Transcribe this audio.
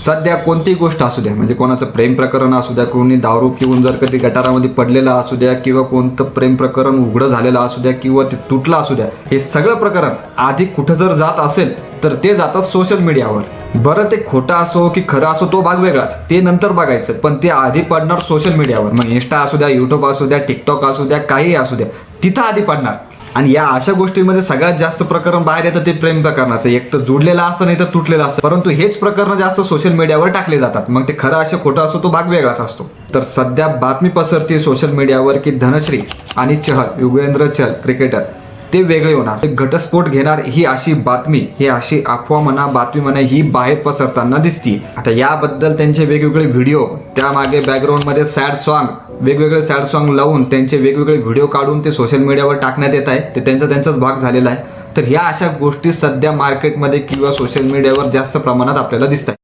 सध्या कोणतीही गोष्ट असू द्या, म्हणजे कोणाचं प्रेम प्रकरण असू द्या, कोणी दारू पिऊन जर कधी गटारामध्ये पडलेला असू द्या, किंवा कोणतं प्रेम प्रकरण उघडं झालेलं असू द्या, किंवा ते तुटलं असू द्या, हे सगळं प्रकरण आधी कुठं जर जात असेल तर ते जातात सोशल मीडियावर. बरं, ते खोटं असो की खरं असो तो भाग वेगळाच, ते नंतर बघायचं, पण ते आधी पडणार सोशल मीडियावर. मग इंस्टा असू द्या, युट्यूब असू द्या, टिकटॉक असू द्या, काही असू द्या, तिथं आधी पडणार. आणि या अशा गोष्टींमध्ये सगळ्यात जास्त प्रकरण बाहेर येतं ते प्रेम प्रकरणाचं. एक तर जोडलेलं असतं, नाही तर तुटलेलं असतं, परंतु हेच प्रकरण जास्त सोशल मीडियावर टाकले जातात. मग ते खरं असं खोटं असो तो भाग वेगळाच असतो. तर सध्या बातमी पसरते सोशल मीडियावर की धनश्री आणि चहल, युगेंद्र चहल क्रिकेटर, ते वेगळे होणार, घटस्फोट घेणार, ही अशी बातमी, ही अशी अफवा म्हणा, बातमी म्हणा, ही बाहेर पसरताना दिसती. आता याबद्दल त्यांचे वेगवेगळे व्हिडिओ, त्यामागे बॅकग्राऊंडमध्ये सॅड सॉन्ग, वेगवेगळे सॅड सॉन्ग लावून त्यांचे वेगवेगळे व्हिडिओ काढून ते सोशल मीडियावर टाकण्यात येत आहे. ते त्यांचाच भाग झालेला आहे. तर ह्या अशा गोष्टी सध्या मार्केटमध्ये किंवा सोशल मीडियावर जास्त प्रमाणात आपल्याला दिसत आहेत.